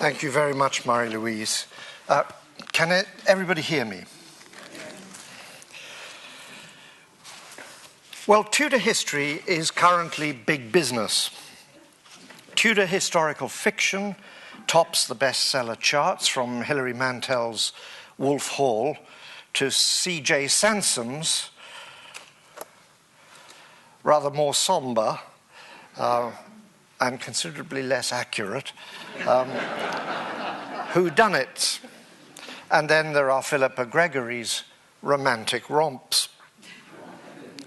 Thank you very much, Marie-Louise. Can everybody hear me? Well, Tudor history is currently big business. Tudor historical fiction tops the bestseller charts, from Hilary Mantel's Wolf Hall to C.J. Sansom's rather more somber and considerably less accurate Who Done It? And then there are Philippa Gregory's romantic romps.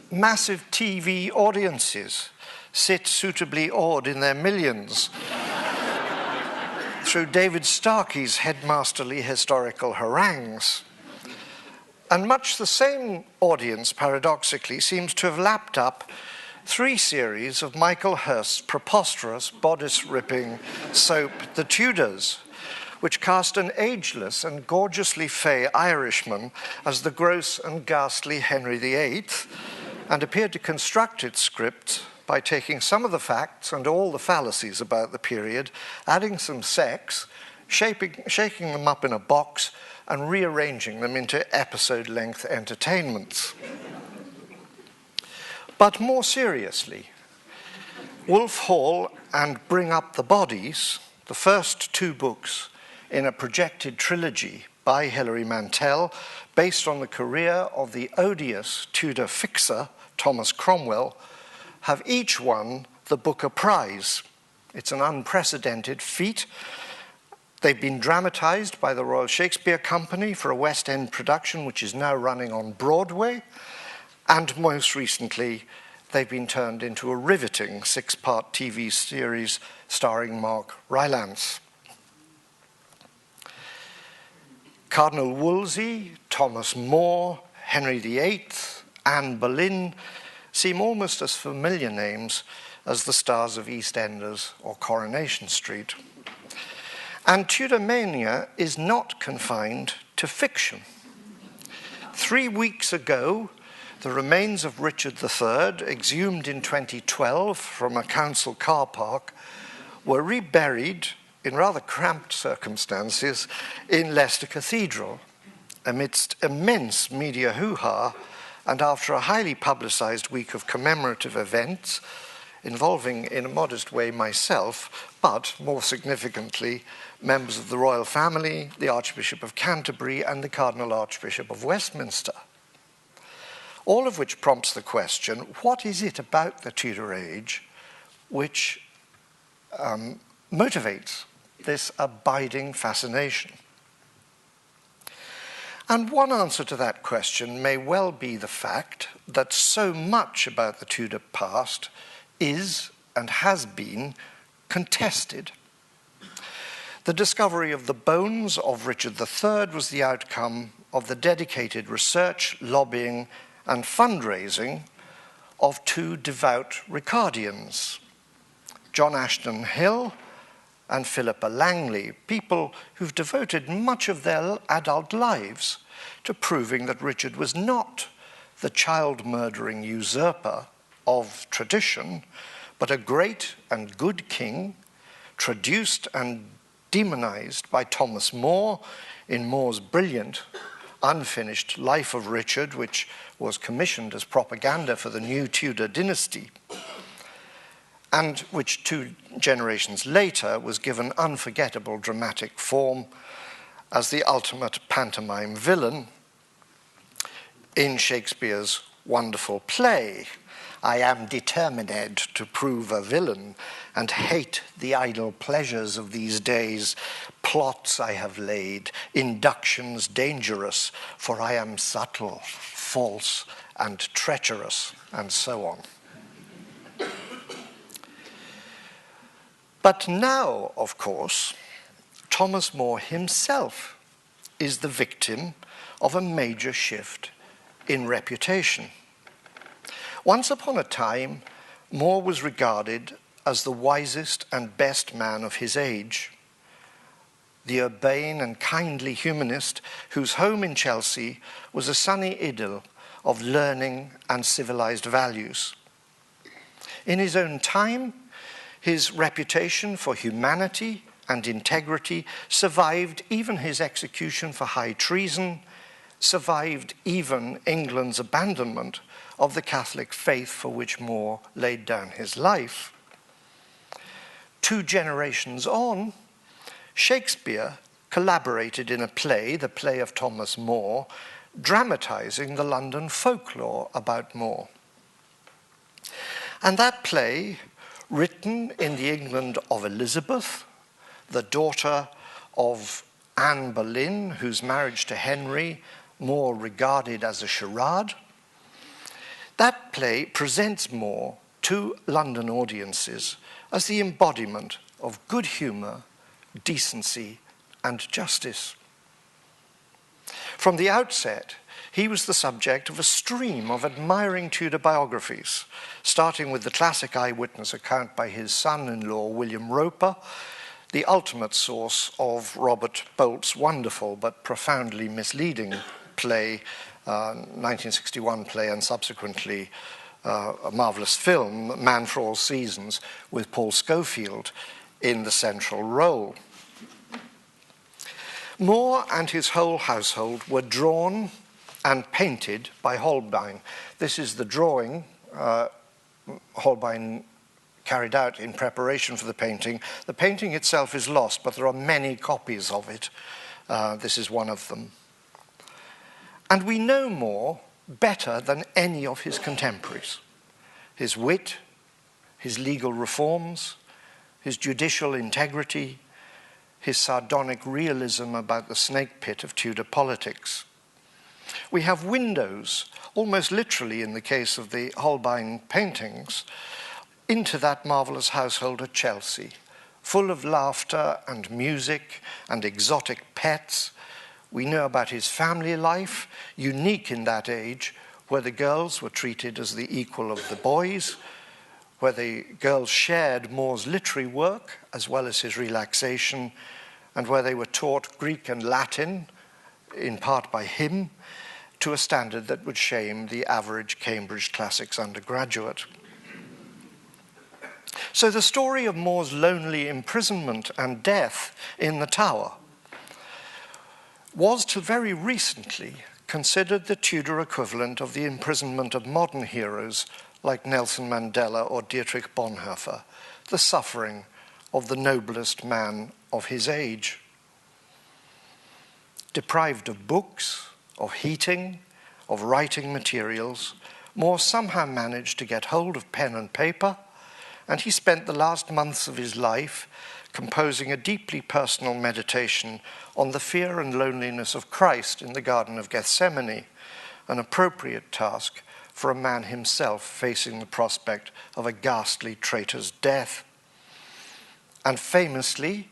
Massive TV audiences sit suitably awed in their millions through David Starkey's headmasterly historical harangues. And much the same audience, paradoxically, seems to have lapped up 3 series of Michael Hirst's preposterous, bodice-ripping soap, The Tudors, which cast an ageless and gorgeously fey Irishman as the gross and ghastly Henry VIII, and appeared to construct its script by taking some of the facts and all the fallacies about the period, adding some sex, shaking them up in a box, and rearranging them into episode-length entertainments. But more seriously, Wolf Hall and Bring Up the Bodies, the first 2 books in a projected trilogy by Hilary Mantel, based on the career of the odious Tudor fixer, Thomas Cromwell, have each won the Booker Prize. It's an unprecedented feat. They've been dramatized by the Royal Shakespeare Company for a West End production, which is now running on Broadway. And most recently, they've been turned into a riveting 6-part TV series starring Mark Rylance. Cardinal Wolsey, Thomas More, Henry VIII, Anne Boleyn seem almost as familiar names as the stars of EastEnders or Coronation Street. And Tudor mania is not confined to fiction. 3 weeks ago, the remains of Richard III, exhumed in 2012 from a council car park, were reburied in rather cramped circumstances in Leicester Cathedral, amidst immense media hoo-ha, and after a highly publicised week of commemorative events involving, in a modest way, myself, but more significantly, members of the royal family, the Archbishop of Canterbury, and the Cardinal Archbishop of Westminster. All of which prompts the question, what is it about the Tudor Age which motivates this abiding fascination? And one answer to that question may well be the fact that so much about the Tudor past is and has been contested. The discovery of the bones of Richard III was the outcome of the dedicated research, lobbying, and fundraising of 2 devout Ricardians, John Ashton Hill and Philippa Langley, people who've devoted much of their adult lives to proving that Richard was not the child-murdering usurper of tradition, but a great and good king, traduced and demonized by Thomas More in More's brilliant, unfinished Life of Richard, which was commissioned as propaganda for the new Tudor dynasty, and which 2 generations later was given unforgettable dramatic form as the ultimate pantomime villain in Shakespeare's wonderful play, I am determined to prove a villain and hate the idle pleasures of these days. Plots I have laid, inductions dangerous, for I am subtle, false, and treacherous, and so on. But now, of course, Thomas More himself is the victim of a major shift in reputation. Once upon a time, More was regarded as the wisest and best man of his age, the urbane and kindly humanist whose home in Chelsea was a sunny idyll of learning and civilized values. In his own time, his reputation for humanity and integrity, survived even his execution for high treason, survived even England's abandonment of the Catholic faith for which More laid down his life. 2 generations on, Shakespeare collaborated in a play, the play of Thomas More, dramatizing the London folklore about More. And that play, written in the England of Elizabeth, the daughter of Anne Boleyn, whose marriage to Henry More regarded as a charade, that play presents More to London audiences as the embodiment of good humour, decency, and justice. From the outset, he was the subject of a stream of admiring Tudor biographies, starting with the classic eyewitness account by his son-in-law, William Roper, the ultimate source of Robert Bolt's wonderful but profoundly misleading play, 1961 play, and subsequently a marvelous film, Man for All Seasons, with Paul Scofield in the central role. More and his whole household were drawn and painted by Holbein. This is the drawing Holbein carried out in preparation for the painting. The painting itself is lost, but there are many copies of it. This is one of them. And we know More better than any of his contemporaries. His wit, his legal reforms, his judicial integrity, his sardonic realism about the snake pit of Tudor politics. We have windows, almost literally in the case of the Holbein paintings, into that marvelous household at Chelsea, full of laughter and music and exotic pets. We know about his family life, unique in that age, where the girls were treated as the equal of the boys, where the girls shared More's literary work as well as his relaxation, and where they were taught Greek and Latin, in part by him, to a standard that would shame the average Cambridge Classics undergraduate. So the story of More's lonely imprisonment and death in the Tower was till very recently considered the Tudor equivalent of the imprisonment of modern heroes like Nelson Mandela or Dietrich Bonhoeffer, the suffering of the noblest man of his age. Deprived of books, of heating, of writing materials, More somehow managed to get hold of pen and paper, and he spent the last months of his life composing a deeply personal meditation on the fear and loneliness of Christ in the Garden of Gethsemane, an appropriate task for a man himself facing the prospect of a ghastly traitor's death. And famously,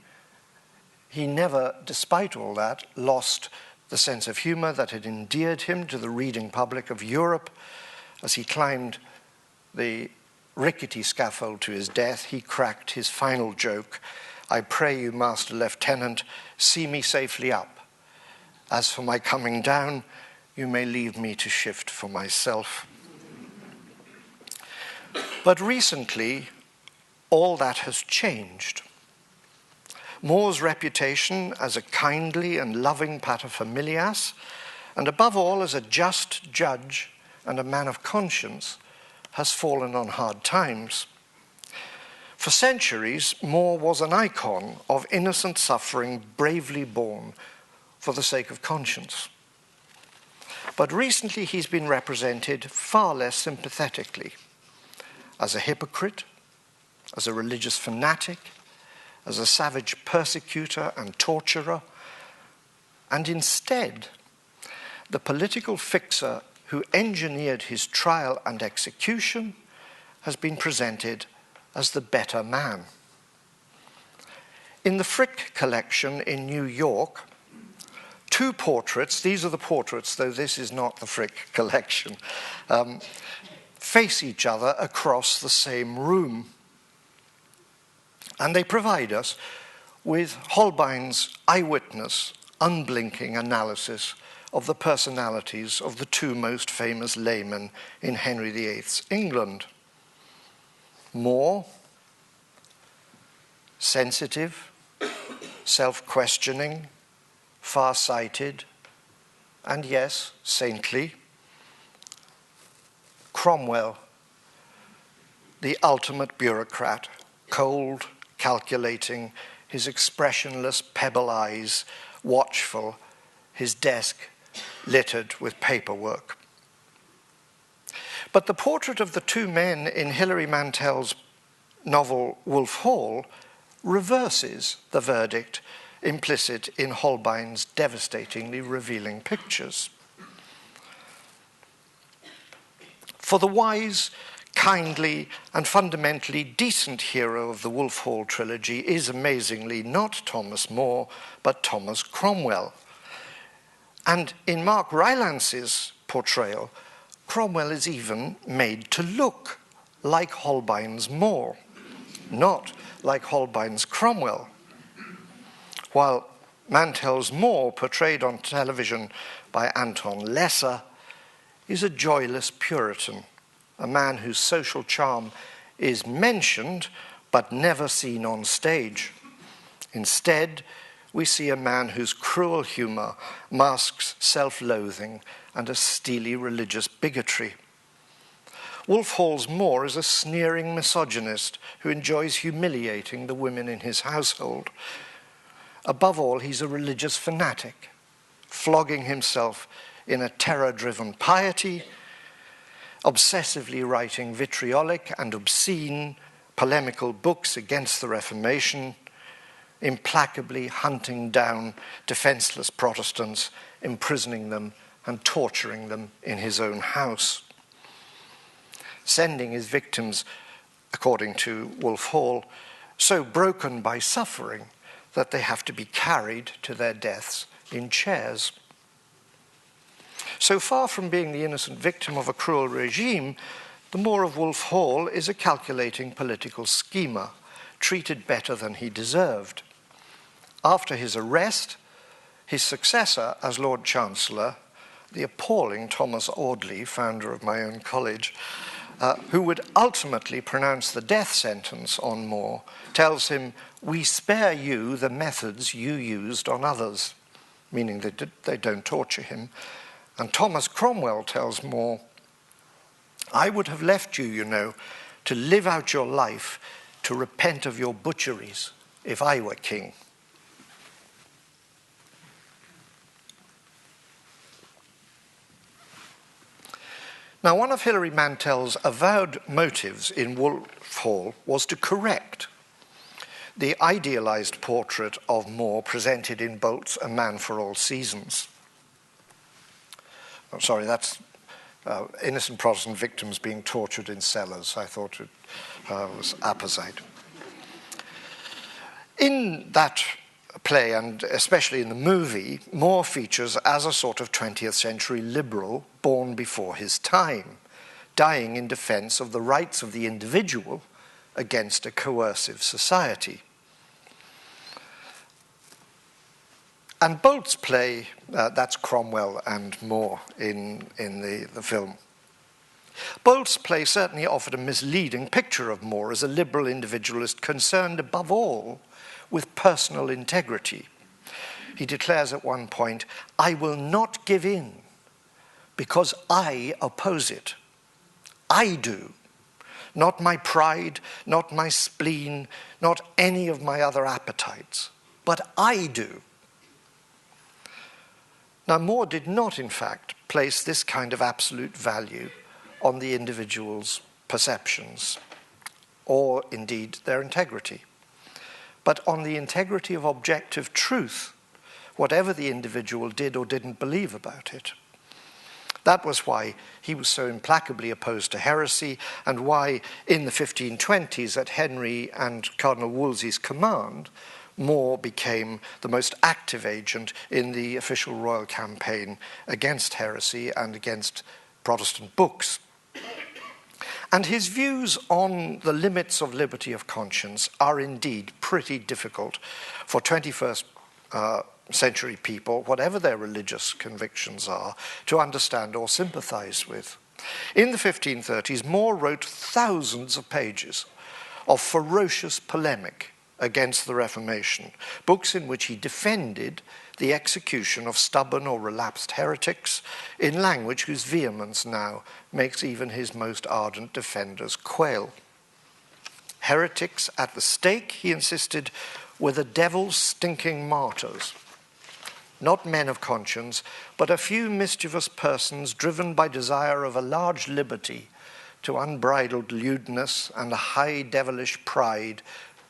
he never, despite all that, lost the sense of humor that had endeared him to the reading public of Europe. As he climbed the rickety scaffold to his death, he cracked his final joke, "I pray you, Master Lieutenant, see me safely up. As for my coming down, you may leave me to shift for myself." But recently, all that has changed. More's reputation as a kindly and loving paterfamilias, and above all as a just judge and a man of conscience, has fallen on hard times. For centuries, More was an icon of innocent suffering bravely borne for the sake of conscience. But recently he's been represented far less sympathetically, as a hypocrite, as a religious fanatic, as a savage persecutor and torturer, and instead, the political fixer who engineered his trial and execution has been presented as the better man. In the Frick collection in New York, 2 portraits, these are the portraits, though this is not the Frick collection, face each other across the same room. And they provide us with Holbein's eyewitness, unblinking analysis of the personalities of the 2 most famous laymen in Henry VIII's England. More, sensitive, self-questioning, far-sighted, and yes, saintly. Cromwell, the ultimate bureaucrat, cold, calculating, his expressionless pebble eyes watchful, his desk littered with paperwork. But the portrait of the two men in Hilary Mantel's novel Wolf Hall reverses the verdict implicit in Holbein's devastatingly revealing pictures. For the wise, kindly, and fundamentally decent hero of the Wolf Hall trilogy is amazingly not Thomas More, but Thomas Cromwell. And in Mark Rylance's portrayal, Cromwell is even made to look like Holbein's More, not like Holbein's Cromwell. While Mantel's More, portrayed on television by Anton Lesser, is a joyless Puritan, a man whose social charm is mentioned but never seen on stage. Instead, we see a man whose cruel humor masks self-loathing and a steely religious bigotry. Wolf Hall's More is a sneering misogynist who enjoys humiliating the women in his household. Above all, he's a religious fanatic, flogging himself in a terror-driven piety, obsessively writing vitriolic and obscene polemical books against the Reformation, implacably hunting down defenseless Protestants, imprisoning them and torturing them in his own house, sending his victims, according to Wolf Hall, so broken by suffering that they have to be carried to their deaths in chairs. So far from being the innocent victim of a cruel regime, the Moor of Wolf Hall is a calculating political schemer, treated better than he deserved. After his arrest, his successor as Lord Chancellor, the appalling Thomas Audley, founder of my own college, who would ultimately pronounce the death sentence on More, tells him, "We spare you the methods you used on others," meaning they don't torture him. And Thomas Cromwell tells More, "I would have left you, you know, to live out your life, to repent of your butcheries, if I were king." Now, one of Hilary Mantel's avowed motives in Wolf Hall was to correct the idealized portrait of More presented in Bolt's A Man for All Seasons. Oh, sorry, that's innocent Protestant victims being tortured in cellars. I thought it was apposite. In that play, and especially in the movie, More features as a sort of 20th century liberal born before his time, dying in defense of the rights of the individual against a coercive society. And Bolt's play, that's Cromwell and More in the film. Bolt's play certainly offered a misleading picture of More as a liberal individualist concerned above all with personal integrity. He declares at one point, "I will not give in because I oppose it. I do. Not my pride, not my spleen, not any of my other appetites, but I do." Now, More did not, in fact, place this kind of absolute value on the individual's perceptions, or indeed their integrity, but on the integrity of objective truth, whatever the individual did or didn't believe about it. That was why he was so implacably opposed to heresy, and why in the 1520s, at Henry and Cardinal Wolsey's command, More became the most active agent in the official royal campaign against heresy and against Protestant books. And his views on the limits of liberty of conscience are indeed pretty difficult for 21st century people, whatever their religious convictions are, to understand or sympathize with. In the 1530s, More wrote thousands of pages of ferocious polemic against the Reformation, books in which he defended the execution of stubborn or relapsed heretics in language whose vehemence now makes even his most ardent defenders quail. Heretics at the stake, he insisted, were the devil's stinking martyrs, not men of conscience, but a few mischievous persons driven by desire of a large liberty to unbridled lewdness and a high devilish pride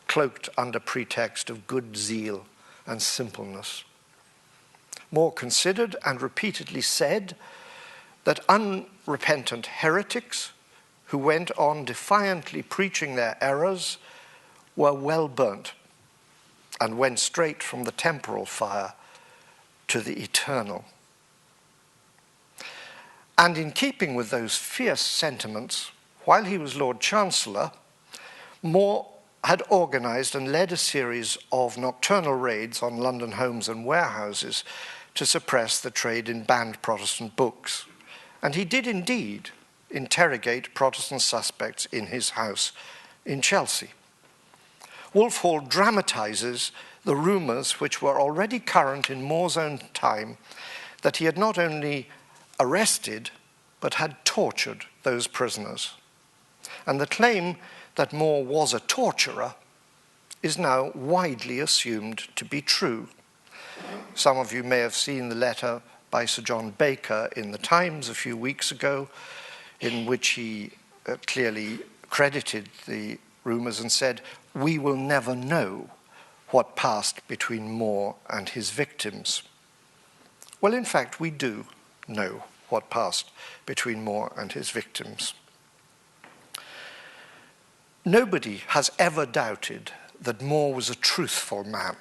cloaked under pretext of good zeal and simpleness. More considered and repeatedly said that unrepentant heretics who went on defiantly preaching their errors were well burnt and went straight from the temporal fire to the eternal. And in keeping with those fierce sentiments, while he was Lord Chancellor, More had organised and led a series of nocturnal raids on London homes and warehouses to suppress the trade in banned Protestant books. And he did indeed interrogate Protestant suspects in his house in Chelsea. Wolf Hall dramatises the rumours which were already current in More's own time that he had not only arrested but had tortured those prisoners. And the claim that More was a torturer is now widely assumed to be true. Some of you may have seen the letter by Sir John Baker in the Times a few weeks ago, in which he clearly credited the rumours and said, "We will never know what passed between More and his victims." Well, in fact, we do know what passed between More and his victims. Nobody has ever doubted that More was a truthful man.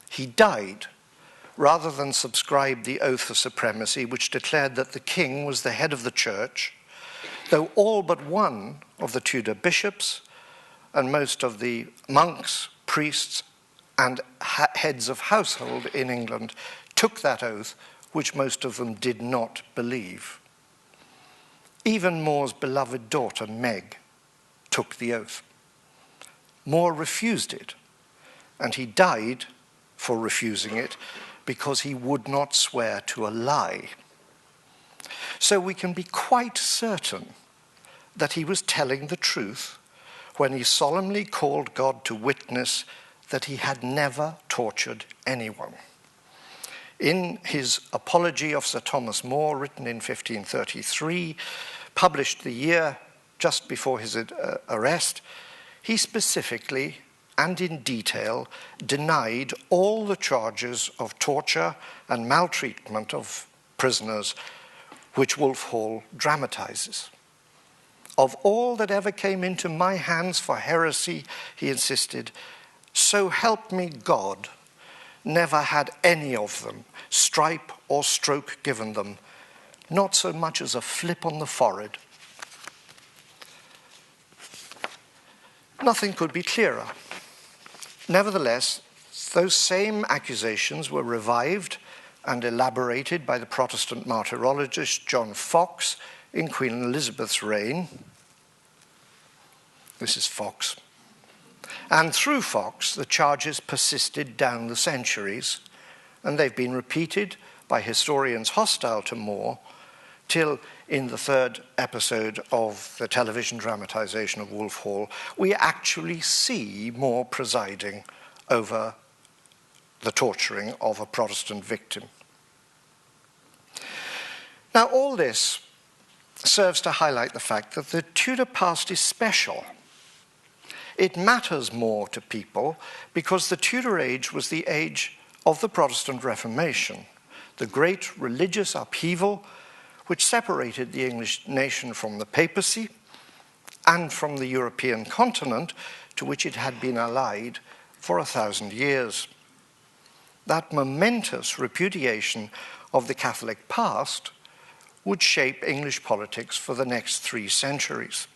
He died rather than subscribe the oath of supremacy which declared that the king was the head of the church, though all but one of the Tudor bishops and most of the monks, priests, and heads of household in England took that oath, which most of them did not believe. Even More's beloved daughter, Meg, took the oath. More refused it, and he died for refusing it because he would not swear to a lie. So we can be quite certain that he was telling the truth when he solemnly called God to witness that he had never tortured anyone. In his Apology of Sir Thomas More, written in 1533, published the year just before his arrest, he specifically and in detail denied all the charges of torture and maltreatment of prisoners which Wolf Hall dramatizes. Of all that ever came into my hands for heresy, he insisted, so help me God, never had any of them stripe or stroke given them, not so much as a flip on the forehead. Nothing could be clearer. Nevertheless, those same accusations were revived and elaborated by the Protestant martyrologist John Fox in Queen Elizabeth's reign. This is Fox. And through Fox, the charges persisted down the centuries, and they've been repeated by historians hostile to More till in the third episode of the television dramatization of Wolf Hall, we actually see More presiding over the torturing of a Protestant victim. Now, all this serves to highlight the fact that the Tudor past is special. It matters more to people because the Tudor Age was the age of the Protestant Reformation, the great religious upheaval which separated the English nation from the papacy and from the European continent to which it had been allied for 1,000 years. That momentous repudiation of the Catholic past would shape English politics for the next 3 centuries.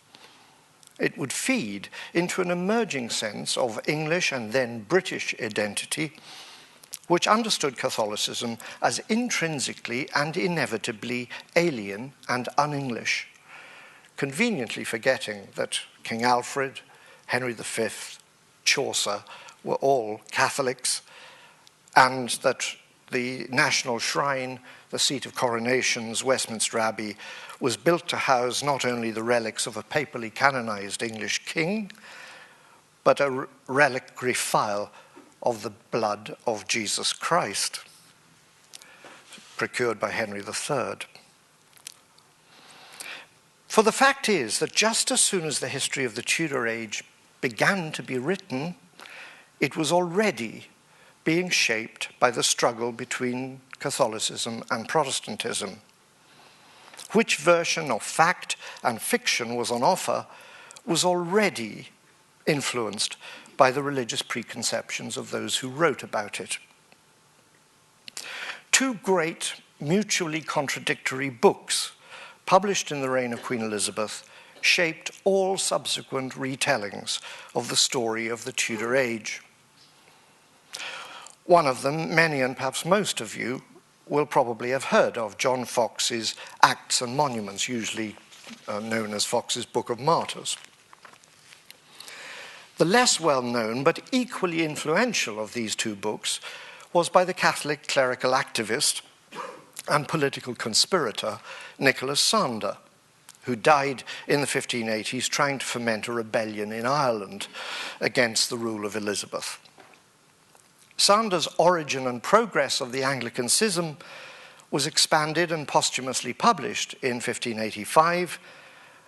It would feed into an emerging sense of English and then British identity, which understood Catholicism as intrinsically and inevitably alien and un-English, conveniently forgetting that King Alfred, Henry V, Chaucer were all Catholics, and that the national shrine, the seat of coronations, Westminster Abbey, was built to house not only the relics of a papally canonized English king, but a reliquary file of the blood of Jesus Christ, procured by Henry III. For the fact is that just as soon as the history of the Tudor Age began to be written, it was already being shaped by the struggle between Catholicism and Protestantism. Which version of fact and fiction was on offer was already influenced by the religious preconceptions of those who wrote about it. Two great mutually contradictory books published in the reign of Queen Elizabeth shaped all subsequent retellings of the story of the Tudor Age. One of them, many and perhaps most of you will probably have heard of, John Foxe's Acts and Monuments, usually known as Foxe's Book of Martyrs. The less well-known but equally influential of these two books was by the Catholic clerical activist and political conspirator Nicholas Sander, who died in the 1580s trying to foment a rebellion in Ireland against the rule of Elizabeth. Sander's Origin and Progress of the Anglican Schism was expanded and posthumously published in 1585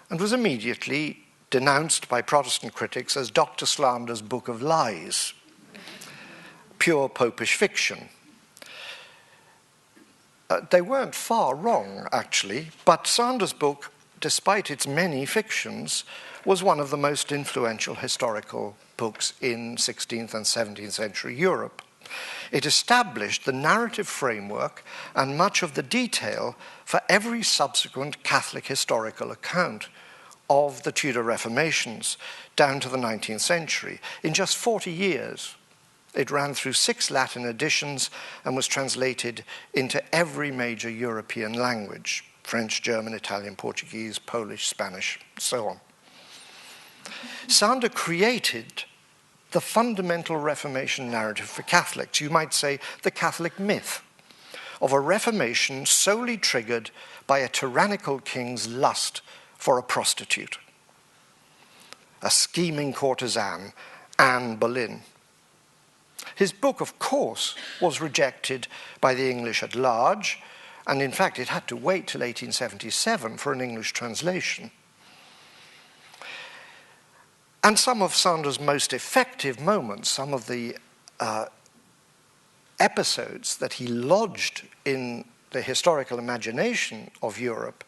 and was immediately denounced by Protestant critics as Dr. Slander's Book of Lies, pure popish fiction. They weren't far wrong, actually, but Sander's book, despite its many fictions, was one of the most influential historical books in 16th and 17th century Europe. It established the narrative framework and much of the detail for every subsequent Catholic historical account of the Tudor Reformations down to the 19th century. In just 40 years, it ran through 6 Latin editions and was translated into every major European language: French, German, Italian, Portuguese, Polish, Spanish, so on. Sander created the fundamental Reformation narrative for Catholics, you might say the Catholic myth, of a Reformation solely triggered by a tyrannical king's lust for a prostitute, a scheming courtesan, Anne Boleyn. His book, of course, was rejected by the English at large, and in fact it had to wait till 1877 for an English translation. And some of Sander's most effective moments, some of the episodes that he lodged in the historical imagination of Europe,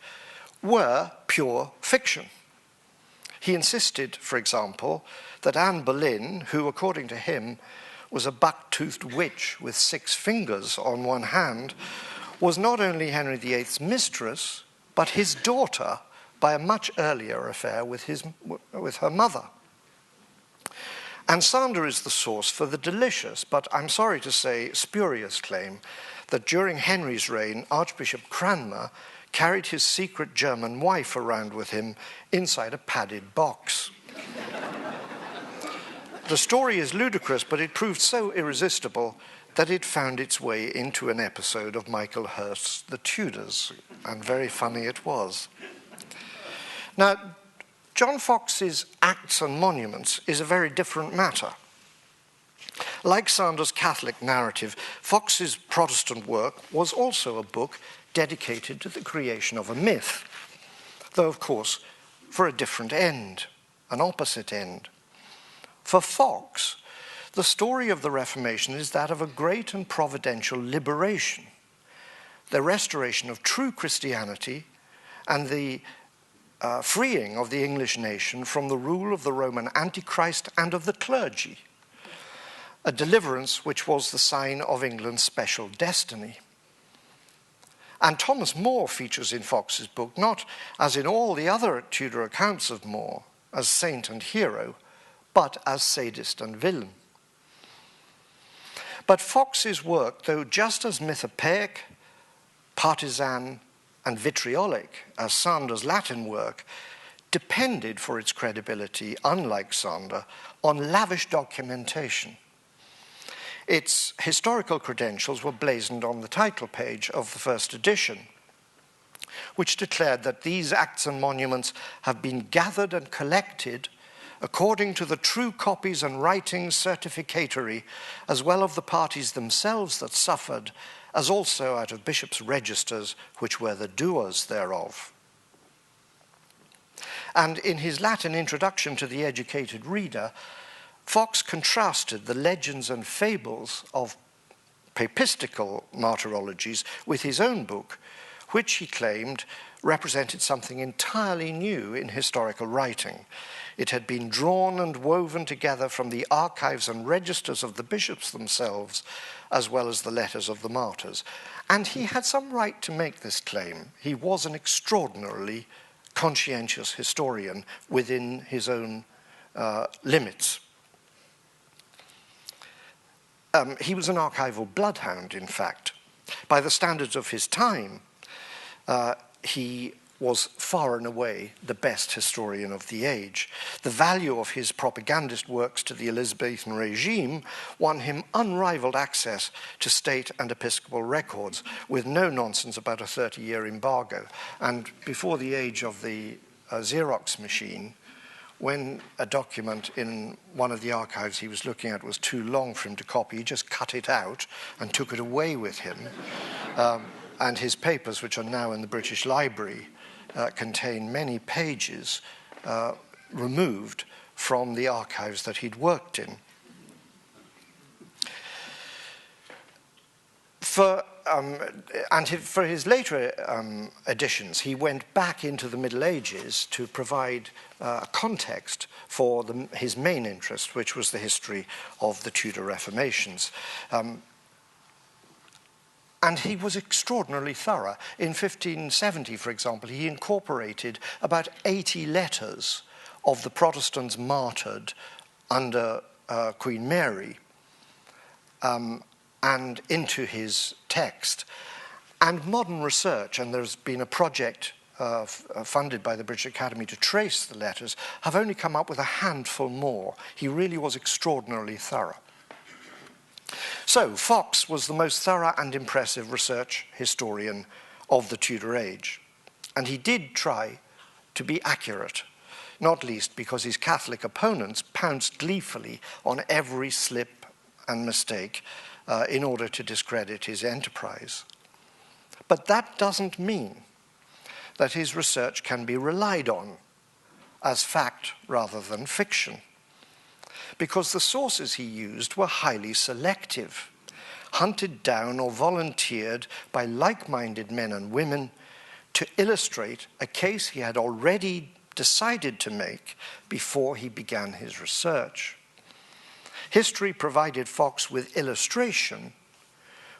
were pure fiction. He insisted, for example, that Anne Boleyn, who according to him was a buck-toothed witch with 6 fingers on one hand, was not only Henry VIII's mistress, but his daughter by a much earlier affair with her mother. And Sander is the source for the delicious, but I'm sorry to say spurious claim that during Henry's reign, Archbishop Cranmer carried his secret German wife around with him inside a padded box. The story is ludicrous, but it proved so irresistible that it found its way into an episode of Michael Hirst's The Tudors, and very funny it was. Now, John Foxe's Acts and Monuments is a very different matter. Like Sander's Catholic narrative, Foxe's Protestant work was also a book dedicated to the creation of a myth, though, of course, for a different end, an opposite end. For Foxe, the story of the Reformation is that of a great and providential liberation, the restoration of true Christianity and the freeing of the English nation from the rule of the Roman Antichrist and of the clergy, a deliverance which was the sign of England's special destiny. And Thomas More features in Foxe's book, not as in all the other Tudor accounts of More, as saint and hero, but as sadist and villain. But Foxe's work, though just as mythopoeic, partisan, and vitriolic as Sander's Latin work, depended for its credibility, unlike Sander, on lavish documentation. Its historical credentials were blazoned on the title page of the first edition, which declared that these acts and monuments have been gathered and collected according to the true copies and writings certificatory, as well of the parties themselves that suffered, as also out of bishops' registers, which were the doers thereof. And in his Latin introduction to the educated reader, Fox contrasted the legends and fables of papistical martyrologies with his own book, which he claimed represented something entirely new in historical writing. It had been drawn and woven together from the archives and registers of the bishops themselves, as well as the letters of the martyrs. And he had some right to make this claim. He was an extraordinarily conscientious historian within his own limits. He was an archival bloodhound, in fact. By the standards of his time, he was far and away the best historian of the age. The value of his propagandist works to the Elizabethan regime won him unrivaled access to state and episcopal records, with no nonsense about a 30-year embargo. And before the age of the Xerox machine, when a document in one of the archives he was looking at was too long for him to copy, he just cut it out and took it away with him. And his papers, which are now in the British Library, contain many pages removed from the archives that he'd worked in. For his later editions, he went back into the Middle Ages to provide a context for his main interest, which was the history of the Tudor Reformations. And he was extraordinarily thorough. In 1570, for example, he incorporated about 80 letters of the Protestants martyred under Queen Mary and into his text. And modern research, and there's been a project funded by the British Academy to trace the letters, have only come up with a handful more. He really was extraordinarily thorough. So Fox was the most thorough and impressive research historian of the Tudor Age. And he did try to be accurate, not least because his Catholic opponents pounced gleefully on every slip and mistake in order to discredit his enterprise. But that doesn't mean that his research can be relied on as fact rather than fiction, because the sources he used were highly selective, hunted down or volunteered by like-minded men and women to illustrate a case he had already decided to make before he began his research. History provided Fox with illustration,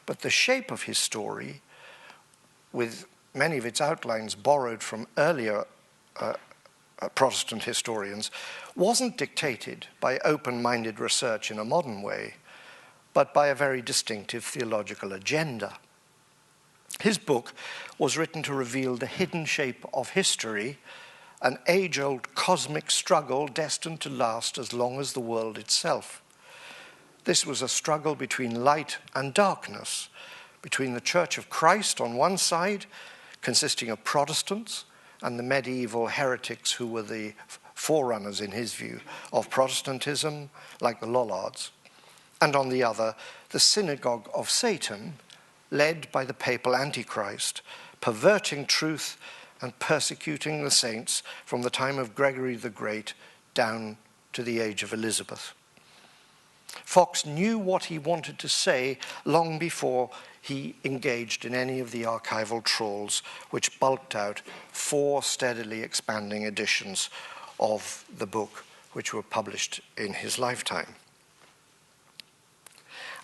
but the shape of his story, with many of its outlines borrowed from earlier Protestant historians, wasn't dictated by open-minded research in a modern way, but by a very distinctive theological agenda. His book was written to reveal the hidden shape of history, an age-old cosmic struggle destined to last as long as the world itself. This was a struggle between light and darkness, between the Church of Christ on one side, consisting of Protestants, and the medieval heretics who were the forerunners, in his view, of Protestantism, like the Lollards, and on the other, the synagogue of Satan, led by the papal Antichrist, perverting truth and persecuting the saints from the time of Gregory the Great down to the age of Elizabeth. Fox knew what he wanted to say long before he engaged in any of the archival trawls which bulked out 4 steadily expanding editions of the book, which were published in his lifetime.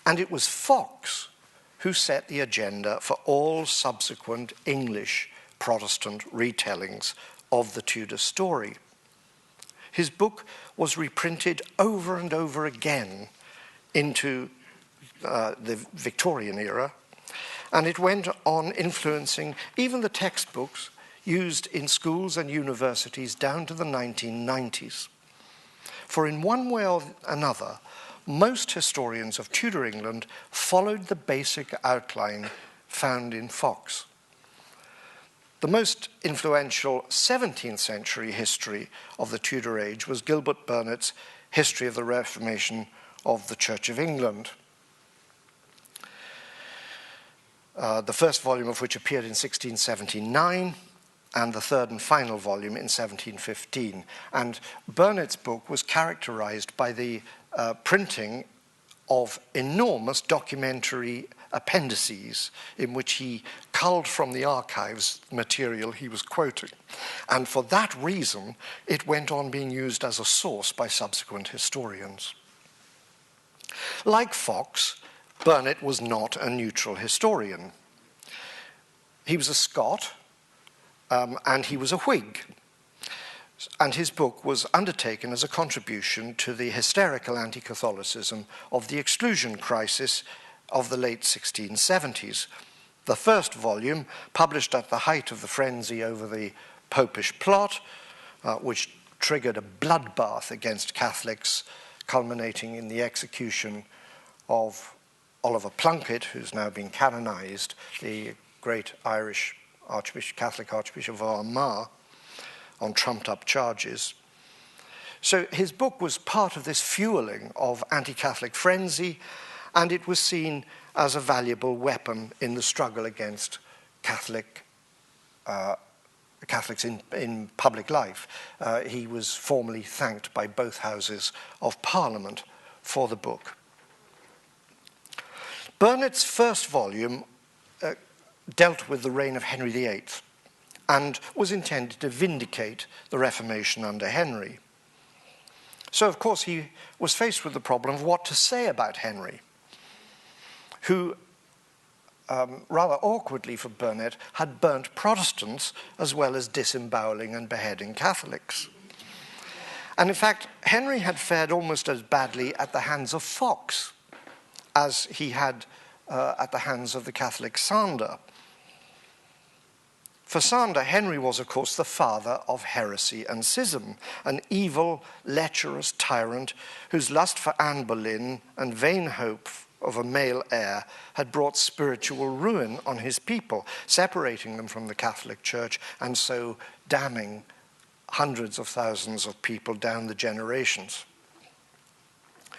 And it was Fox who set the agenda for all subsequent English Protestant retellings of the Tudor story. His book was reprinted over and over again into the Victorian era, and it went on influencing even the textbooks used in schools and universities down to the 1990s. For in one way or another, most historians of Tudor England followed the basic outline found in Fox. The most influential 17th century history of the Tudor Age was Gilbert Burnett's History of the Reformation of the Church of England, the first volume of which appeared in 1679, and the third and final volume in 1715. And Burnett's book was characterized by the printing of enormous documentary appendices in which he culled from the archives material he was quoting. And for that reason, it went on being used as a source by subsequent historians. Like Fox, Burnett was not a neutral historian. He was a Scot, and he was a Whig. And his book was undertaken as a contribution to the hysterical anti-Catholicism of the exclusion crisis of the late 1670s. The first volume, published at the height of the frenzy over the Popish plot, which triggered a bloodbath against Catholics, culminating in the execution of Oliver Plunkett, who's now been canonized, the great Irish Archbishop, Catholic Archbishop of Armagh, on trumped-up charges. So his book was part of this fueling of anti-Catholic frenzy, and it was seen as a valuable weapon in the struggle against Catholics in public life. He was formally thanked by both houses of Parliament for the book. Burnett's first volume dealt with the reign of Henry VIII and was intended to vindicate the Reformation under Henry. So, of course, he was faced with the problem of what to say about Henry, who, rather awkwardly for Burnett, had burnt Protestants as well as disemboweling and beheading Catholics. And in fact, Henry had fared almost as badly at the hands of Fox as he had at the hands of the Catholic Sander. For Sander, Henry was, of course, the father of heresy and schism, an evil, lecherous tyrant whose lust for Anne Boleyn and vain hope of a male heir had brought spiritual ruin on his people, separating them from the Catholic Church and so damning hundreds of thousands of people down the generations.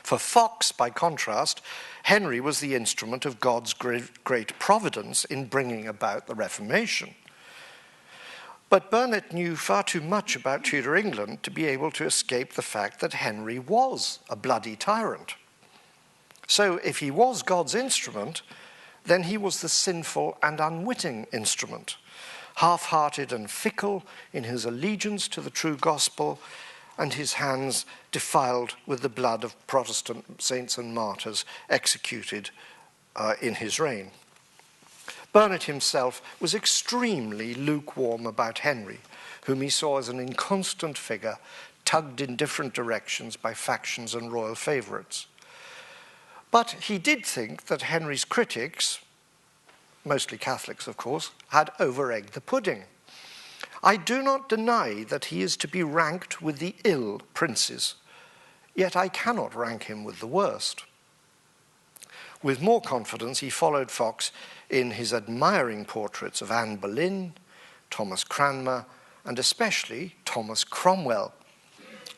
For Fox, by contrast, Henry was the instrument of God's great providence in bringing about the Reformation. But Burnett knew far too much about Tudor England to be able to escape the fact that Henry was a bloody tyrant. So if he was God's instrument, then he was the sinful and unwitting instrument, half-hearted and fickle in his allegiance to the true gospel, and his hands defiled with the blood of Protestant saints and martyrs executed in his reign. Burnett himself was extremely lukewarm about Henry, whom he saw as an inconstant figure tugged in different directions by factions and royal favourites. But he did think that Henry's critics, mostly Catholics of course, had over-egged the pudding. I do not deny that he is to be ranked with the ill princes, yet I cannot rank him with the worst. With more confidence, he followed Fox in his admiring portraits of Anne Boleyn, Thomas Cranmer, and especially Thomas Cromwell,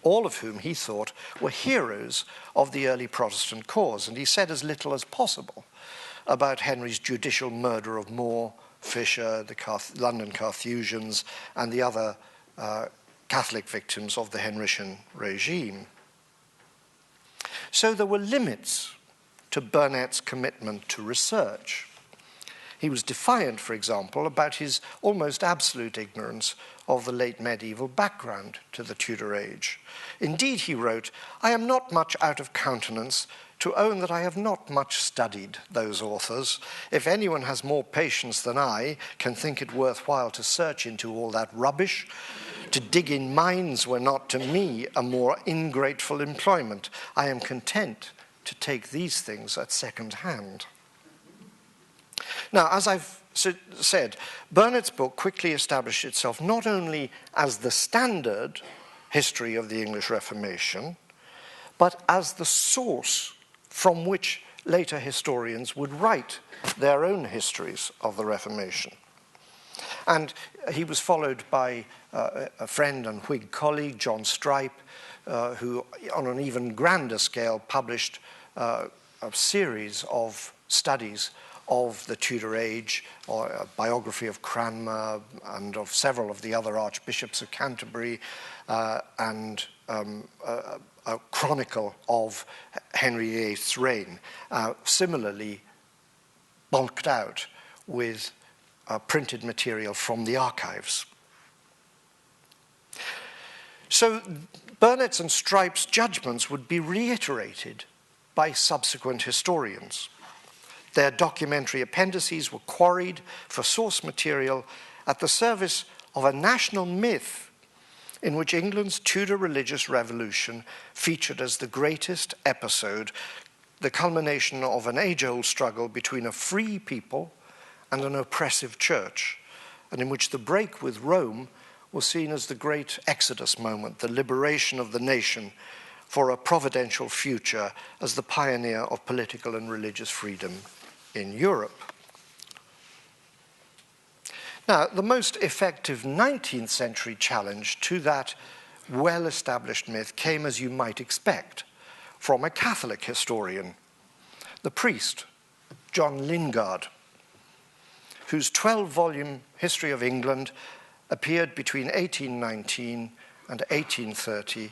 all of whom he thought were heroes of the early Protestant cause, and he said as little as possible about Henry's judicial murder of More, Fisher, the London Carthusians, and the other Catholic victims of the Henrician regime. So there were limits to Burnett's commitment to research. He was defiant, for example, about his almost absolute ignorance of the late medieval background to the Tudor Age. Indeed, he wrote, "I am not much out of countenance to own that I have not much studied those authors. If anyone has more patience than I can think it worthwhile to search into all that rubbish, to dig in mines were not to me a more ingrateful employment. I am content to take these things at second hand." Now, as I've said, Burnett's book quickly established itself not only as the standard history of the English Reformation, but as the source from which later historians would write their own histories of the Reformation. And he was followed by a friend and Whig colleague, John Strype, who, on an even grander scale, published a series of studies of the Tudor Age, or a biography of Cranmer and of several of the other archbishops of Canterbury, and a chronicle of Henry VIII's reign, similarly bulked out with printed material from the archives. So Burnett's and Strype's judgments would be reiterated by subsequent historians. Their documentary appendices were quarried for source material at the service of a national myth in which England's Tudor religious revolution featured as the greatest episode, the culmination of an age-old struggle between a free people and an oppressive church, and in which the break with Rome was seen as the great Exodus moment, the liberation of the nation for a providential future as the pioneer of political and religious freedom in Europe. Now, the most effective 19th century challenge to that well-established myth came, as you might expect, from a Catholic historian, the priest, John Lingard, whose 12-volume History of England appeared between 1819 and 1830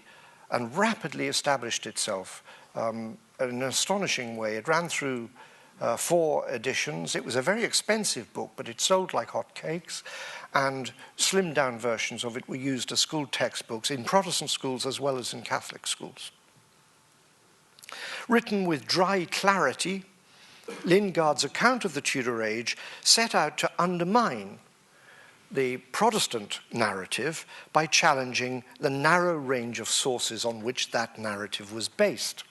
and rapidly established itself in an astonishing way. It ran through 4 editions. It was a very expensive book, but it sold like hotcakes, and slimmed-down versions of it were used as school textbooks in Protestant schools as well as in Catholic schools. Written with dry clarity, Lingard's account of the Tudor Age set out to undermine the Protestant narrative by challenging the narrow range of sources on which that narrative was based.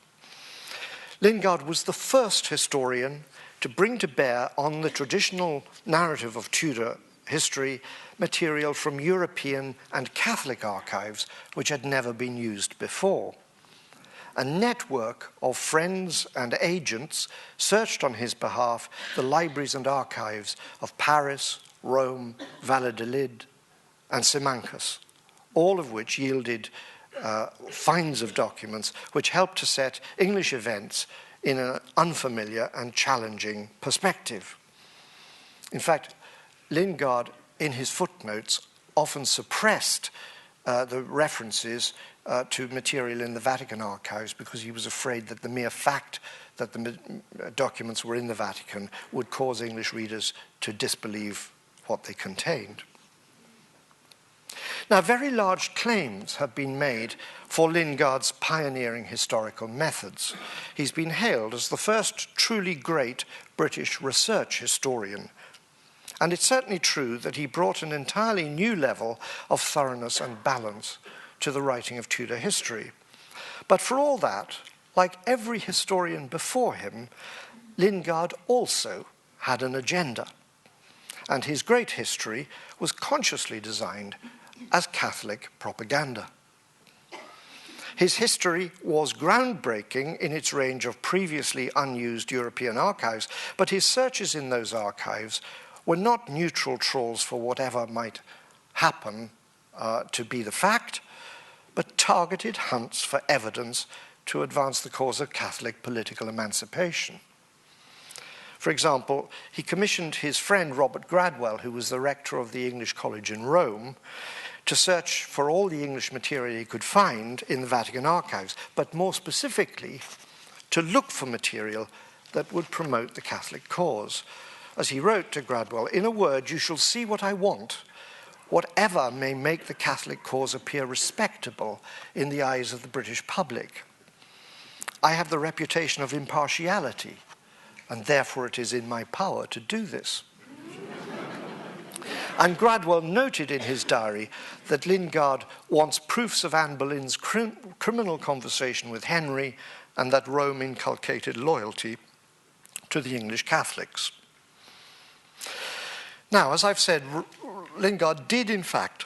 Lingard was the first historian to bring to bear on the traditional narrative of Tudor history material from European and Catholic archives which had never been used before. A network of friends and agents searched on his behalf the libraries and archives of Paris, Rome, Valladolid, and Simancas, all of which yielded finds of documents which helped to set English events in an unfamiliar and challenging perspective. In fact, Lingard, in his footnotes, often suppressed the references to material in the Vatican archives because he was afraid that the mere fact that the documents were in the Vatican would cause English readers to disbelieve what they contained. Now, very large claims have been made for Lingard's pioneering historical methods. He's been hailed as the first truly great British research historian. And it's certainly true that he brought an entirely new level of thoroughness and balance to the writing of Tudor history. But for all that, like every historian before him, Lingard also had an agenda. And his great history was consciously designed as Catholic propaganda. His history was groundbreaking in its range of previously unused European archives, but his searches in those archives were not neutral trawls for whatever might happen to be the fact, but targeted hunts for evidence to advance the cause of Catholic political emancipation. For example, he commissioned his friend Robert Gradwell, who was the rector of the English College in Rome, to search for all the English material he could find in the Vatican archives, but more specifically, to look for material that would promote the Catholic cause. As he wrote to Gradwell, "In a word, you shall see what I want, whatever may make the Catholic cause appear respectable in the eyes of the British public. I have the reputation of impartiality, and therefore it is in my power to do this." And Gradwell noted in his diary that Lingard wants proofs of Anne Boleyn's criminal conversation with Henry and that Rome inculcated loyalty to the English Catholics. Now, as I've said, Lingard did in fact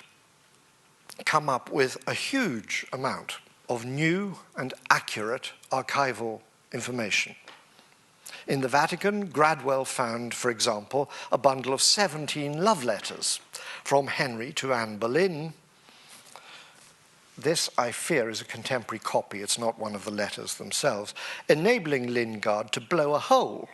come up with a huge amount of new and accurate archival information. In the Vatican, Gradwell found, for example, a bundle of 17 love letters from Henry to Anne Boleyn. This, I fear, is a contemporary copy. It's not one of the letters themselves, enabling Lingard to blow a hole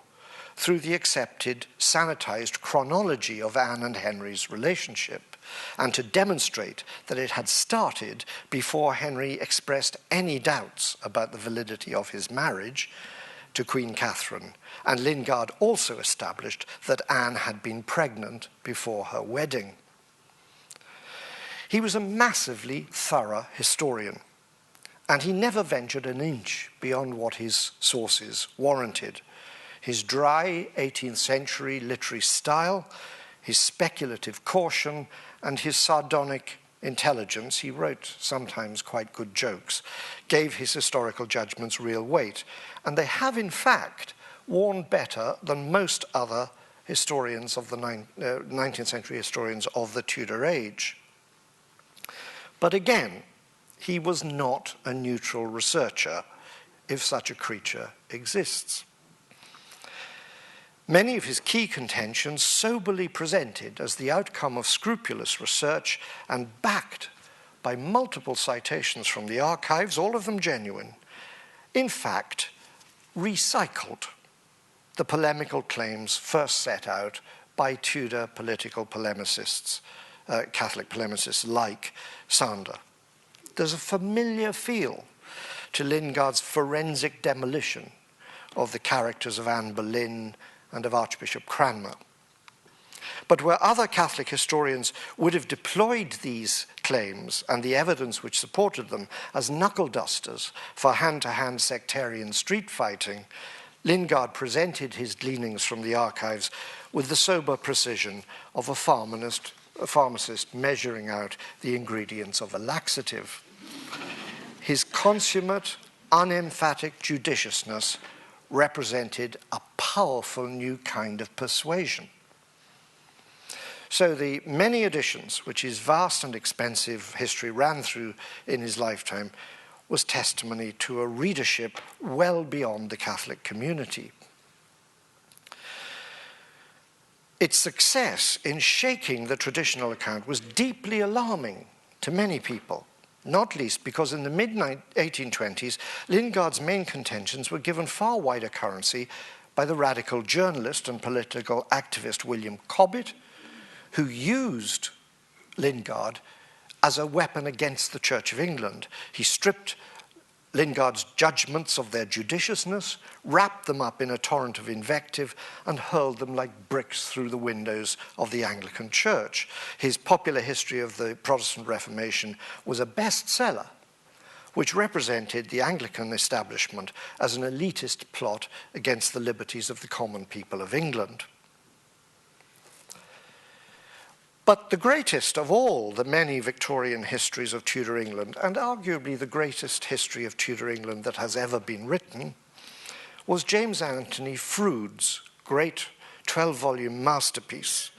through the accepted, sanitized chronology of Anne and Henry's relationship, and to demonstrate that it had started before Henry expressed any doubts about the validity of his marriage to Queen Catherine. And Lingard also established that Anne had been pregnant before her wedding. He was a massively thorough historian, and he never ventured an inch beyond what his sources warranted. His dry 18th century literary style, his speculative caution, and his sardonic intelligence — he wrote sometimes quite good jokes — gave his historical judgments real weight, and they have in fact worn better than most other historians of the 19th century historians of the Tudor Age. But again, he was not a neutral researcher, if such a creature exists. Many of his key contentions, soberly presented as the outcome of scrupulous research and backed by multiple citations from the archives, all of them genuine, in fact recycled the polemical claims first set out by Tudor political polemicists, Catholic polemicists like Sander. There's a familiar feel to Lingard's forensic demolition of the characters of Anne Boleyn and of Archbishop Cranmer. But where other Catholic historians would have deployed these claims and the evidence which supported them as knuckle dusters for hand-to-hand sectarian street fighting, Lingard presented his gleanings from the archives with the sober precision of a pharmacist measuring out the ingredients of a laxative. His consummate, unemphatic judiciousness represented a powerful new kind of persuasion. So the many editions which his vast and expensive history ran through in his lifetime was testimony to a readership well beyond the Catholic community. Its success in shaking the traditional account was deeply alarming to many people, not least because in the mid-1820s, Lingard's main contentions were given far wider currency by the radical journalist and political activist William Cobbett, who used Lingard as a weapon against the Church of England. He stripped Lingard's judgments of their judiciousness, wrapped them up in a torrent of invective, and hurled them like bricks through the windows of the Anglican Church. His popular history of the Protestant Reformation was a bestseller, which represented the Anglican establishment as an elitist plot against the liberties of the common people of England. But the greatest of all the many Victorian histories of Tudor England, and arguably the greatest history of Tudor England that has ever been written, was James Anthony Froude's great 12-volume masterpiece,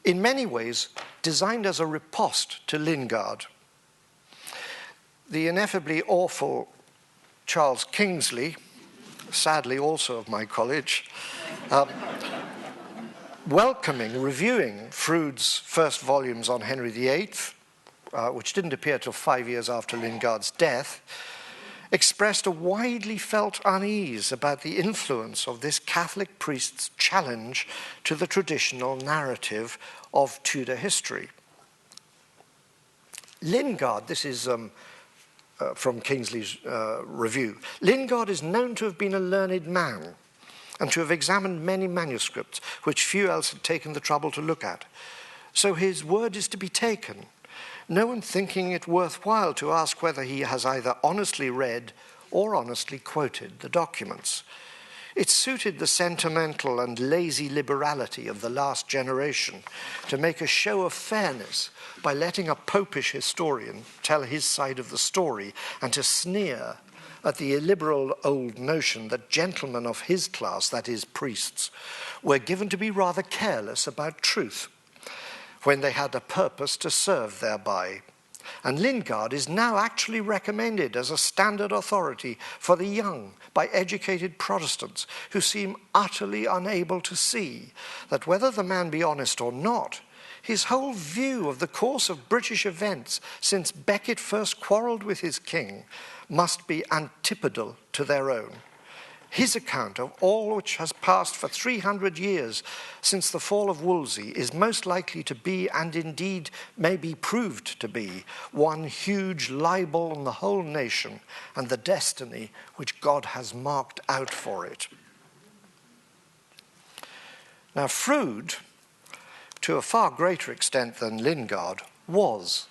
in many ways designed as a riposte to Lingard. The ineffably awful Charles Kingsley, sadly also of my college, reviewing Froude's first volumes on Henry VIII, which didn't appear till 5 years after Lingard's death, expressed a widely felt unease about the influence of this Catholic priest's challenge to the traditional narrative of Tudor history. Lingard, this is from Kingsley's review, Lingard is known to have been a learned man and to have examined many manuscripts which few else had taken the trouble to look at. So his word is to be taken, no one thinking it worthwhile to ask whether he has either honestly read or honestly quoted the documents. It suited the sentimental and lazy liberality of the last generation to make a show of fairness by letting a popish historian tell his side of the story and to sneer at the illiberal old notion that gentlemen of his class, that is, priests, were given to be rather careless about truth when they had a purpose to serve thereby. And Lingard is now actually recommended as a standard authority for the young by educated Protestants who seem utterly unable to see that whether the man be honest or not, his whole view of the course of British events since Becket first quarrelled with his king must be antipodal to their own. His account of all which has passed for 300 years since the fall of Wolsey is most likely to be, and indeed may be proved to be, one huge libel on the whole nation and the destiny which God has marked out for it. Now, Froude, to a far greater extent than Lingard, was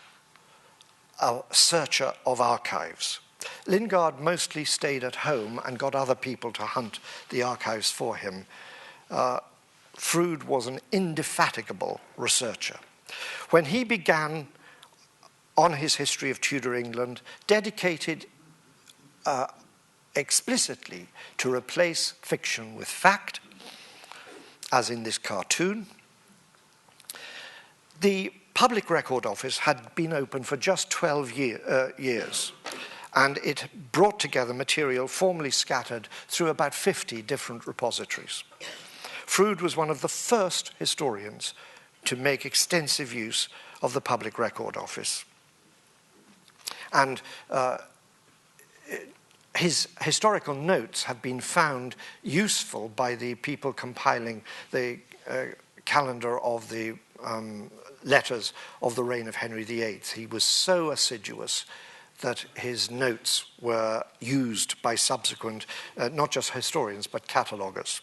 a searcher of archives. Lingard mostly stayed at home and got other people to hunt the archives for him. Froude was an indefatigable researcher. When he began on his history of Tudor England, dedicated explicitly to replace fiction with fact, as in this cartoon, the Public Record Office had been open for just 12 years. And it brought together material formerly scattered through about 50 different repositories. Froude was one of the first historians to make extensive use of the Public Record Office. And his historical notes have been found useful by the people compiling the calendar of the letters of the reign of Henry VIII. He was so assiduous that his notes were used by subsequent, not just historians, but cataloguers.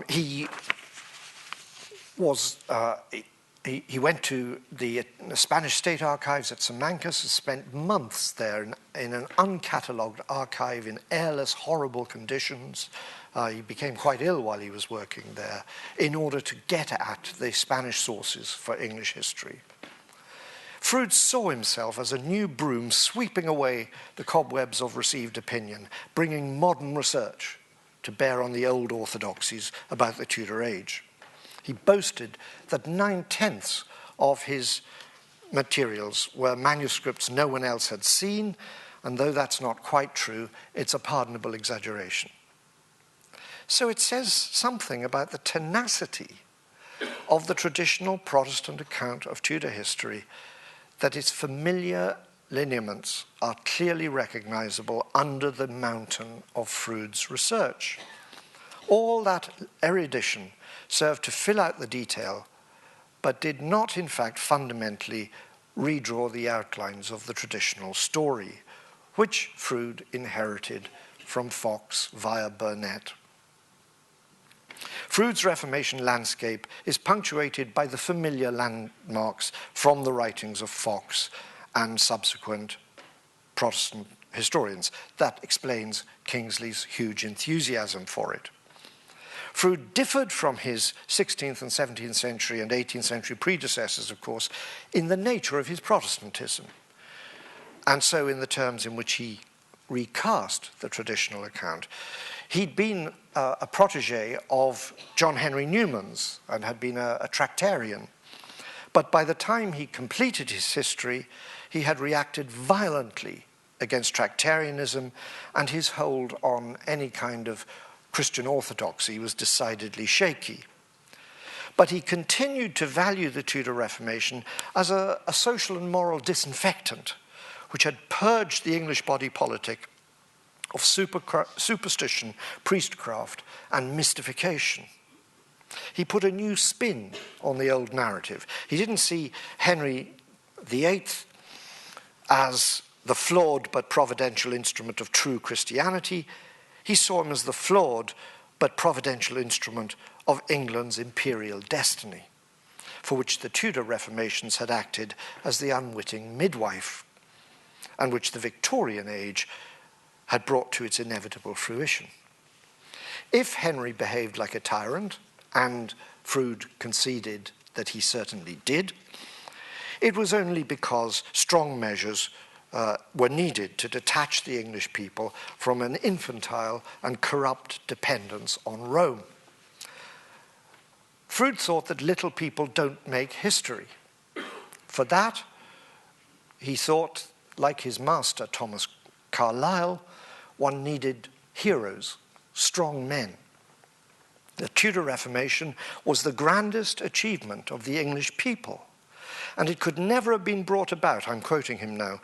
He went to the Spanish State Archives at St. Mancus and spent months there in an uncatalogued archive in airless, horrible conditions. He became quite ill while he was working there in order to get at the Spanish sources for English history. Froude saw himself as a new broom sweeping away the cobwebs of received opinion, bringing modern research to bear on the old orthodoxies about the Tudor Age. He boasted that 9/10 of his materials were manuscripts no one else had seen, and though that's not quite true, it's a pardonable exaggeration. So it says something about the tenacity of the traditional Protestant account of Tudor history, that its familiar lineaments are clearly recognizable under the mountain of Froude's research. All that erudition served to fill out the detail, but did not, in fact, fundamentally redraw the outlines of the traditional story, which Froude inherited from Fox via Burnett. Froude's Reformation landscape is punctuated by the familiar landmarks from the writings of Fox and subsequent Protestant historians. That explains Kingsley's huge enthusiasm for it. Froude differed from his 16th and 17th century and 18th century predecessors, of course, in the nature of his Protestantism, and so in the terms in which he recast the traditional account. He'd been a protege of John Henry Newman's and had been a Tractarian. But by the time he completed his history, he had reacted violently against Tractarianism, and his hold on any kind of Christian orthodoxy was decidedly shaky. But he continued to value the Tudor Reformation as a social and moral disinfectant, which had purged the English body politic of superstition, priestcraft, and mystification. He put a new spin on the old narrative. He didn't see Henry VIII as the flawed but providential instrument of true Christianity. He saw him as the flawed but providential instrument of England's imperial destiny, for which the Tudor Reformations had acted as the unwitting midwife, and which the Victorian age had brought to its inevitable fruition. If Henry behaved like a tyrant, and Froude conceded that he certainly did, it was only because strong measures were needed to detach the English people from an infantile and corrupt dependence on Rome. Froude thought that little people don't make history. For that, he thought, like his master, Thomas Carlyle, one needed heroes, strong men. The Tudor Reformation was the grandest achievement of the English people, and it could never have been brought about, I'm quoting him now,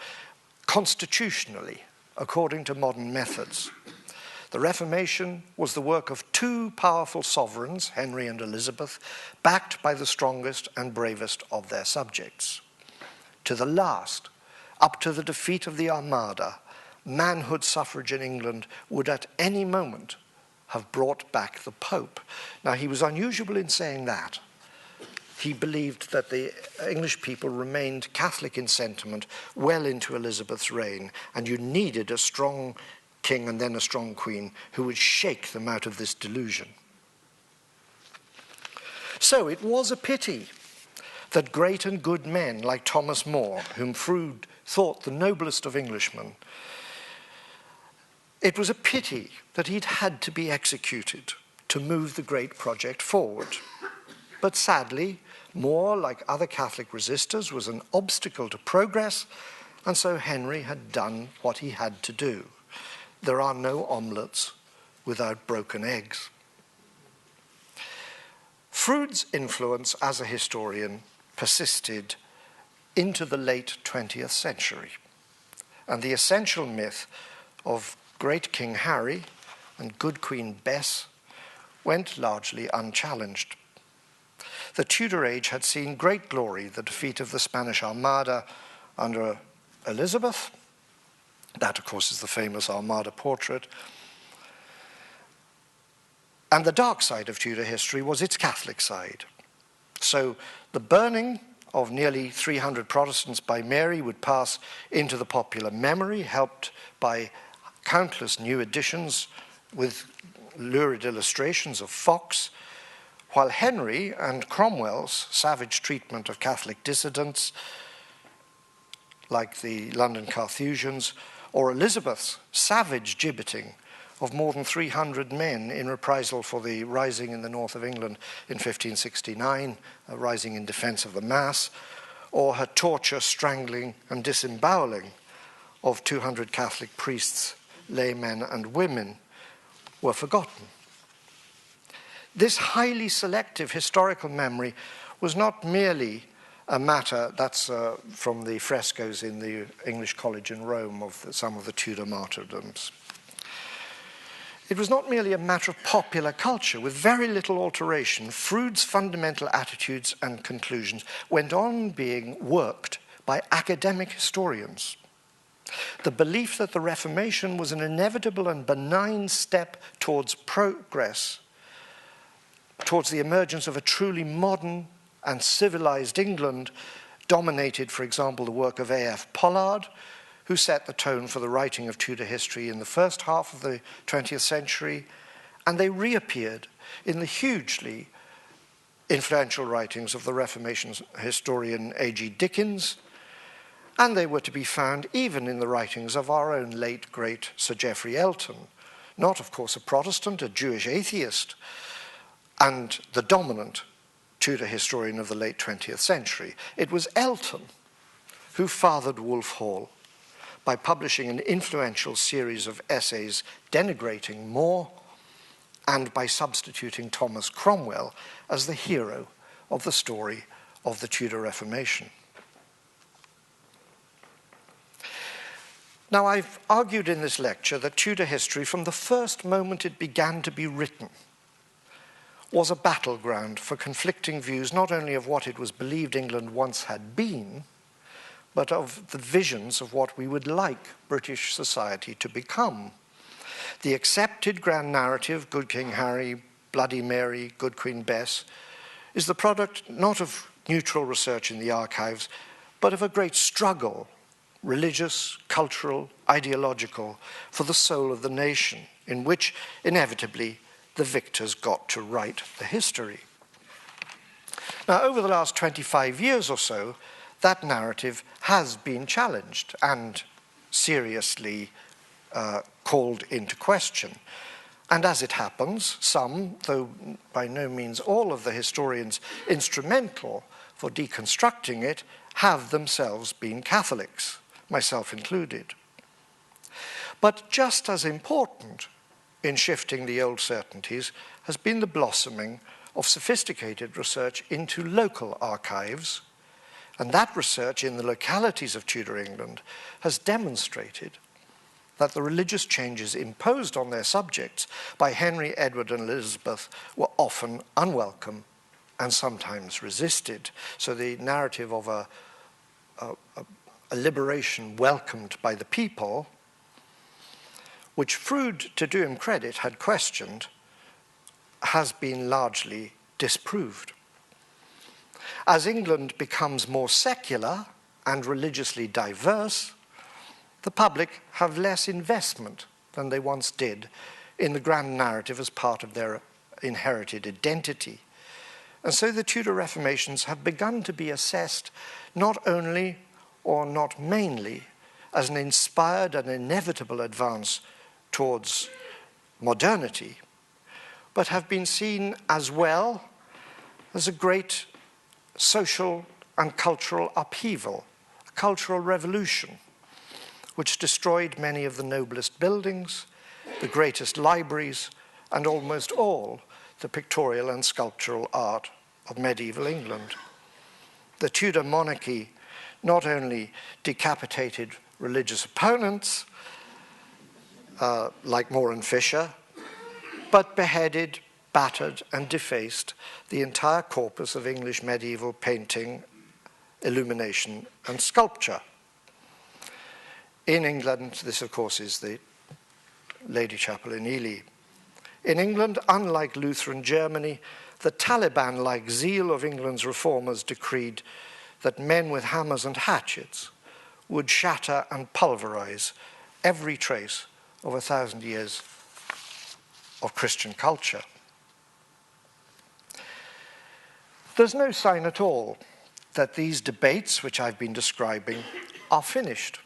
constitutionally, according to modern methods. The Reformation was the work of two powerful sovereigns, Henry and Elizabeth, backed by the strongest and bravest of their subjects. To the last, up to the defeat of the Armada, manhood suffrage in England would at any moment have brought back the Pope. Now, he was unusual in saying that. He believed that the English people remained Catholic in sentiment well into Elizabeth's reign, and you needed a strong king and then a strong queen who would shake them out of this delusion. So it was a pity that great and good men like Thomas More, whom Froude thought the noblest of Englishmen, it was a pity that he'd had to be executed to move the great project forward. But sadly, More, like other Catholic resistors, was an obstacle to progress, and so Henry had done what he had to do. There are no omelettes without broken eggs. Froude's influence as a historian persisted into the late 20th century, and the essential myth of great King Harry and good Queen Bess went largely unchallenged. The Tudor Age had seen great glory, the defeat of the Spanish Armada under Elizabeth. That, of course, is the famous Armada portrait. And the dark side of Tudor history was its Catholic side. So the burning of nearly 300 Protestants by Mary would pass into the popular memory, helped by countless new editions with lurid illustrations of Fox, while Henry and Cromwell's savage treatment of Catholic dissidents, like the London Carthusians, or Elizabeth's savage gibbeting of more than 300 men in reprisal for the rising in the north of England in 1569, a rising in defense of the Mass, or her torture, strangling, and disemboweling of 200 Catholic priests, laymen, and women, were forgotten. This highly selective historical memory was not merely a matter, that's from the frescoes in the English College in Rome of some of the Tudor martyrdoms. It was not merely a matter of popular culture. With very little alteration, Froude's fundamental attitudes and conclusions went on being worked by academic historians. The belief that the Reformation was an inevitable and benign step towards progress, towards the emergence of a truly modern and civilized England, dominated, for example, the work of A.F. Pollard, who set the tone for the writing of Tudor history in the first half of the 20th century, and they reappeared in the hugely influential writings of the Reformation historian A.G. Dickens, and they were to be found even in the writings of our own late great Sir Geoffrey Elton, not, of course, a Protestant, a Jewish atheist, and the dominant Tudor historian of the late 20th century. It was Elton who fathered Wolf Hall by publishing an influential series of essays denigrating More, and by substituting Thomas Cromwell as the hero of the story of the Tudor Reformation. Now, I've argued in this lecture that Tudor history, from the first moment it began to be written, was a battleground for conflicting views, not only of what it was believed England once had been, but of the visions of what we would like British society to become. The accepted grand narrative, Good King Harry, Bloody Mary, Good Queen Bess, is the product not of neutral research in the archives, but of a great struggle, religious, cultural, ideological, for the soul of the nation, in which, inevitably, the victors got to write the history. Now, over the last 25 years or so, that narrative has been challenged, and seriously called into question. And as it happens, some, though by no means all of the historians instrumental for deconstructing it, have themselves been Catholics, myself included. But just as important in shifting the old certainties has been the blossoming of sophisticated research into local archives, and that research in the localities of Tudor England has demonstrated that the religious changes imposed on their subjects by Henry, Edward, and Elizabeth were often unwelcome and sometimes resisted. So the narrative of a liberation welcomed by the people, which Froude, to do him credit, had questioned, has been largely disproved. As England becomes more secular and religiously diverse, the public have less investment than they once did in the grand narrative as part of their inherited identity. And so the Tudor Reformations have begun to be assessed not only or not mainly as an inspired and inevitable advance towards modernity, but have been seen as well as a great social and cultural upheaval, a cultural revolution, which destroyed many of the noblest buildings, the greatest libraries, and almost all the pictorial and sculptural art of medieval England. The Tudor monarchy not only decapitated religious opponents, like Moore and Fisher, but beheaded, battered, and defaced the entire corpus of English medieval painting, illumination, and sculpture. In England, this of course is the Lady Chapel in Ely. In England, unlike Lutheran Germany, the Taliban-like zeal of England's reformers decreed that men with hammers and hatchets would shatter and pulverize every trace of 1,000 years of Christian culture. There's no sign at all that these debates, which I've been describing, are finished.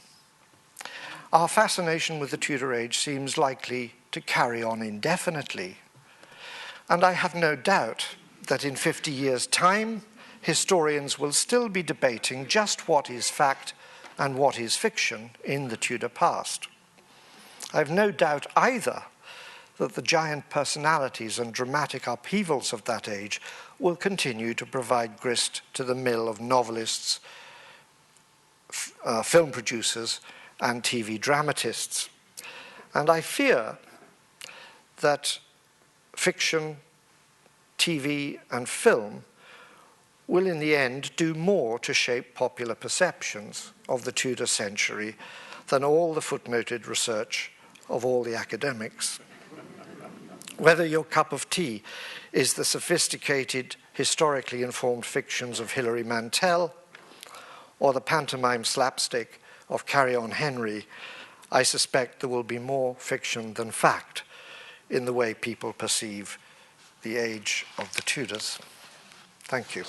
Our fascination with the Tudor Age seems likely to carry on indefinitely. And I have no doubt that in 50 years' time, historians will still be debating just what is fact and what is fiction in the Tudor past. I have no doubt either that the giant personalities and dramatic upheavals of that age will continue to provide grist to the mill of novelists, film producers, and TV dramatists. And I fear that fiction, TV, and film will in the end do more to shape popular perceptions of the Tudor century than all the footnoted research of all the academics. Whether your cup of tea is the sophisticated, historically informed fictions of Hilary Mantel or the pantomime slapstick of Carry On Henry, I suspect there will be more fiction than fact in the way people perceive the age of the Tudors. Thank you.